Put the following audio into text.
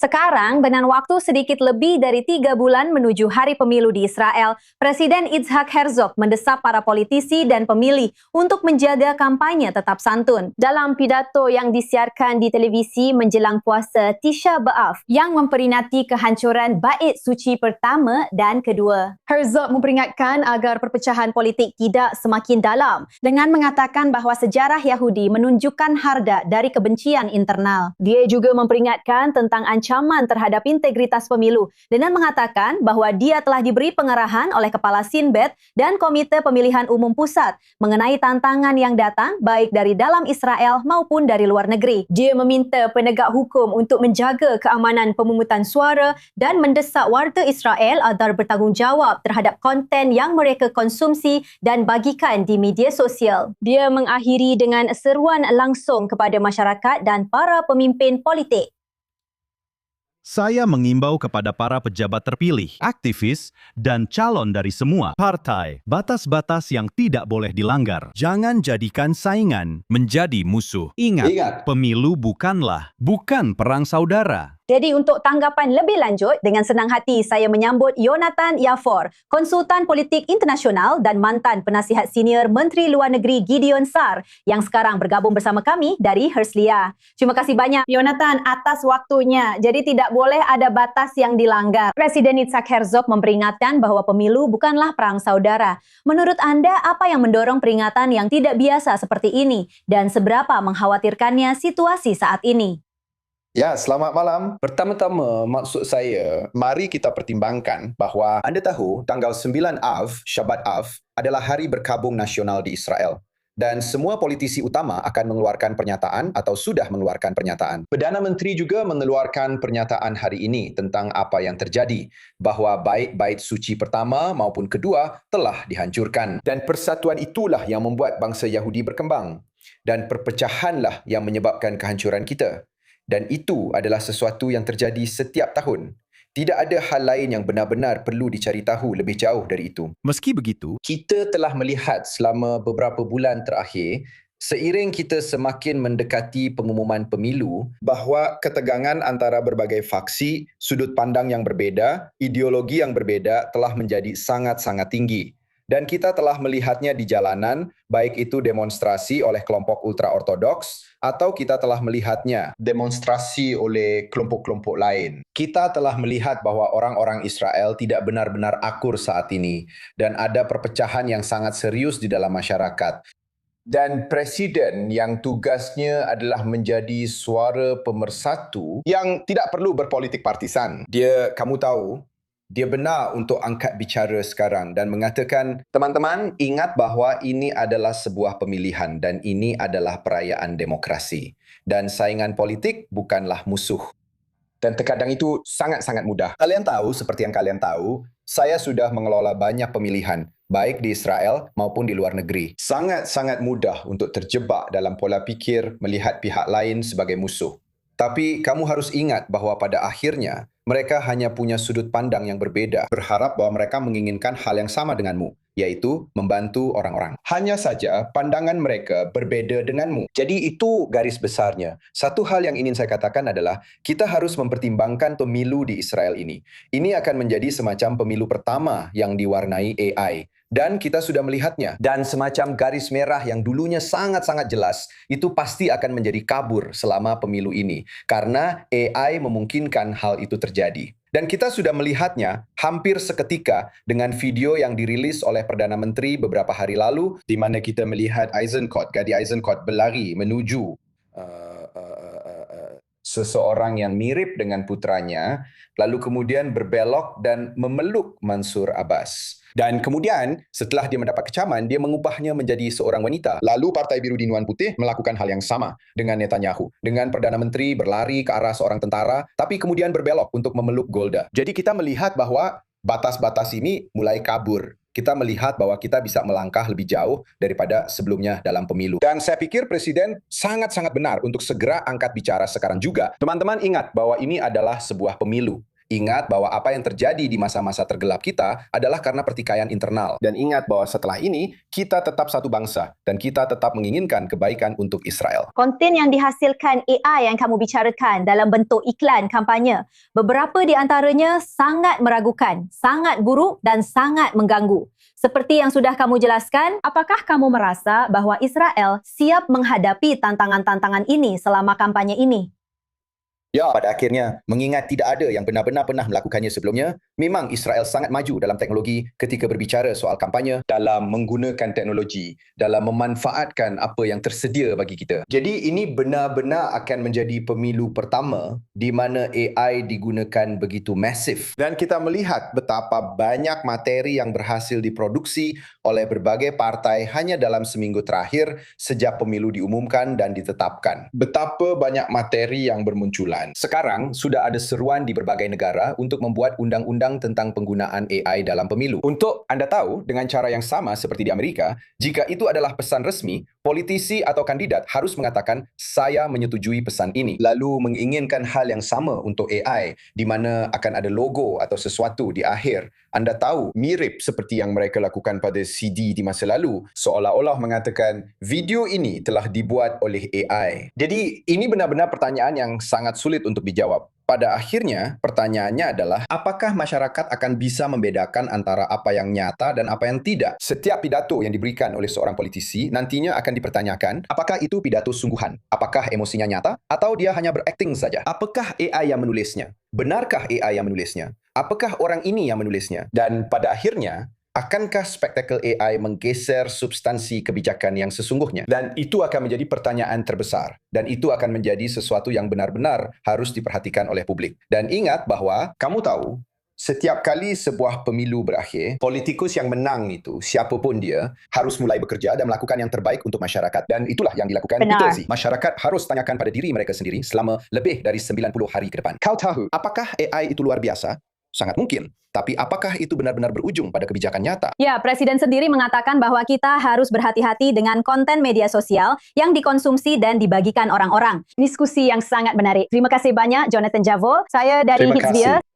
Sekarang, dengan waktu sedikit lebih dari 3 bulan menuju hari pemilu di Israel, Presiden Itzhak Herzog mendesak para politisi dan pemilih untuk menjaga kampanye tetap santun. Dalam pidato yang disiarkan di televisi menjelang puasa Tisha B'Av yang memperingati kehancuran Bait Suci pertama dan kedua, Herzog memperingatkan agar perpecahan politik tidak semakin dalam dengan mengatakan bahawa sejarah Yahudi menunjukkan harda dari kebencian internal. Dia juga memperingatkan tentang ancaman terhadap integritas pemilu dengan mengatakan bahawa dia telah diberi pengarahan oleh Kepala Sinbet dan Komite Pemilihan Umum Pusat mengenai tantangan yang datang baik dari dalam Israel maupun dari luar negeri. Dia meminta penegak hukum untuk menjaga keamanan pemungutan suara dan mendesak warga Israel agar bertanggungjawab terhadap konten yang mereka konsumsi dan bagikan di media sosial. Dia mengakhiri dengan seruan langsung kepada masyarakat dan para pemimpin politik. Saya mengimbau kepada para pejabat terpilih, aktivis, dan calon dari semua partai, batas-batas yang tidak boleh dilanggar. Jangan jadikan saingan menjadi musuh. Ingat, pemilu bukan perang saudara. Jadi untuk tanggapan lebih lanjut, dengan senang hati saya menyambut Yonatan Yafor, konsultan politik internasional dan mantan penasihat senior Menteri Luar Negeri Gideon Sar yang sekarang bergabung bersama kami dari Herzliya. Terima kasih banyak Yonatan atas waktunya. Jadi tidak boleh ada batas yang dilanggar. Presiden Itzhak Herzog memperingatkan bahawa pemilu bukanlah perang saudara. Menurut anda, apa yang mendorong peringatan yang tidak biasa seperti ini dan seberapa mengkhawatirkannya situasi saat ini? Ya, selamat malam. Pertama-tama, maksud saya, mari kita pertimbangkan bahawa anda tahu tanggal 9 Av, Syabat Av, adalah hari berkabung nasional di Israel. Dan semua politisi utama akan mengeluarkan pernyataan atau sudah mengeluarkan pernyataan. Perdana Menteri juga mengeluarkan pernyataan hari ini tentang apa yang terjadi, bahawa bait suci pertama maupun kedua telah dihancurkan. Dan persatuan itulah yang membuat bangsa Yahudi berkembang. Dan perpecahanlah yang menyebabkan kehancuran kita. Dan itu adalah sesuatu yang terjadi setiap tahun. Tidak ada hal lain yang benar-benar perlu dicari tahu lebih jauh dari itu. Meski begitu, kita telah melihat selama beberapa bulan terakhir, seiring kita semakin mendekati pengumuman pemilu, bahawa ketegangan antara berbagai faksi, sudut pandang yang berbeza, ideologi yang berbeza telah menjadi sangat-sangat tinggi. Dan kita telah melihatnya di jalanan, baik itu demonstrasi oleh kelompok ultra-ortodoks, atau kita telah melihatnya demonstrasi oleh kelompok-kelompok lain. Kita telah melihat bahawa orang-orang Israel tidak benar-benar akur saat ini, dan ada perpecahan yang sangat serius di dalam masyarakat. Dan presiden yang tugasnya adalah menjadi suara pemersatu yang tidak perlu berpolitik partisan. Kamu tahu, dia benar untuk angkat bicara sekarang dan mengatakan, teman-teman, ingat bahawa ini adalah sebuah pemilihan dan ini adalah perayaan demokrasi. Dan saingan politik bukanlah musuh. Dan terkadang itu sangat-sangat mudah. Kalian tahu, seperti yang kalian tahu, saya sudah mengelola banyak pemilihan, baik di Israel maupun di luar negeri. Sangat-sangat mudah untuk terjebak dalam pola pikir melihat pihak lain sebagai musuh. Tapi kamu harus ingat bahawa pada akhirnya, mereka hanya punya sudut pandang yang berbeza, berharap bahawa mereka menginginkan hal yang sama denganmu, yaitu membantu orang-orang. Hanya saja pandangan mereka berbeza denganmu. Jadi itu garis besarnya. Satu hal yang ingin saya katakan adalah kita harus mempertimbangkan pemilu di Israel ini. Ini akan menjadi semacam pemilu pertama yang diwarnai AI. Dan kita sudah melihatnya. Dan semacam garis merah yang dulunya sangat-sangat jelas, itu pasti akan menjadi kabur selama pemilu ini. Karena AI memungkinkan hal itu terjadi. Dan kita sudah melihatnya hampir seketika dengan video yang dirilis oleh Perdana Menteri beberapa hari lalu, di mana kita melihat Gadi Eisenkot berlari menuju seseorang yang mirip dengan putranya, lalu kemudian berbelok dan memeluk Mansur Abbas. Dan kemudian, setelah dia mendapat kecaman, dia mengubahnya menjadi seorang wanita. Lalu Partai Biru di Nuan Putih melakukan hal yang sama dengan Netanyahu. Dengan Perdana Menteri berlari ke arah seorang tentara, tapi kemudian berbelok untuk memeluk Golda. Jadi kita melihat bahwa batas-batas ini mulai kabur. Kita melihat bahwa kita bisa melangkah lebih jauh daripada sebelumnya dalam pemilu. Dan saya pikir Presiden sangat-sangat benar untuk segera angkat bicara sekarang juga. Teman-teman ingat bahwa ini adalah sebuah pemilu. Ingat bahwa apa yang terjadi di masa-masa tergelap kita adalah karena pertikaian internal. Dan ingat bahwa setelah ini, kita tetap satu bangsa dan kita tetap menginginkan kebaikan untuk Israel. Konten yang dihasilkan AI yang kamu bicarakan dalam bentuk iklan kampanye, beberapa di antaranya sangat meragukan, sangat buruk dan sangat mengganggu. Seperti yang sudah kamu jelaskan, apakah kamu merasa bahwa Israel siap menghadapi tantangan-tantangan ini selama kampanye ini? Ya, pada akhirnya, mengingat tidak ada yang benar-benar pernah melakukannya sebelumnya, memang Israel sangat maju dalam teknologi ketika berbicara soal kampanye, dalam menggunakan teknologi, dalam memanfaatkan apa yang tersedia bagi kita. Jadi ini benar-benar akan menjadi pemilu pertama di mana AI digunakan begitu masif. Dan kita melihat betapa banyak materi yang berhasil diproduksi oleh berbagai partai hanya dalam seminggu terakhir sejak pemilu diumumkan dan ditetapkan. Betapa banyak materi yang bermunculan. Sekarang sudah ada seruan di berbagai negara untuk membuat undang-undang tentang penggunaan AI dalam pemilu. Untuk anda tahu, dengan cara yang sama seperti di Amerika, jika itu adalah pesan resmi, politisi atau kandidat harus mengatakan, saya menyetujui pesan ini. Lalu menginginkan hal yang sama untuk AI, di mana akan ada logo atau sesuatu di akhir. Anda tahu, mirip seperti yang mereka lakukan pada CD di masa lalu, seolah-olah mengatakan, video ini telah dibuat oleh AI. Jadi, ini benar-benar pertanyaan yang sangat sulit untuk dijawab. Pada akhirnya, pertanyaannya adalah, apakah masyarakat akan bisa membedakan antara apa yang nyata dan apa yang tidak? Setiap pidato yang diberikan oleh seorang politisi nantinya akan dipertanyakan, apakah itu pidato sungguhan? Apakah emosinya nyata? Atau dia hanya berakting saja? Apakah AI yang menulisnya? Benarkah AI yang menulisnya? Apakah orang ini yang menulisnya? Dan pada akhirnya, akankah spektakel AI menggeser substansi kebijakan yang sesungguhnya? Dan itu akan menjadi pertanyaan terbesar. Dan itu akan menjadi sesuatu yang benar-benar harus diperhatikan oleh publik. Dan ingat bahwa, kamu tahu, setiap kali sebuah pemilu berakhir, politikus yang menang itu, siapapun dia, harus mulai bekerja dan melakukan yang terbaik untuk masyarakat. Dan itulah yang dilakukan Peter Z. Masyarakat harus tanyakan pada diri mereka sendiri selama lebih dari 90 hari ke depan. Kau tahu, apakah AI itu luar biasa? Sangat mungkin. Tapi apakah itu benar-benar berujung pada kebijakan nyata? Ya, Presiden sendiri mengatakan bahwa kita harus berhati-hati dengan konten media sosial yang dikonsumsi dan dibagikan orang-orang. Diskusi yang sangat menarik. Terima kasih banyak, Jonathan Javo. Saya dari Terima Hitsvia. kasih.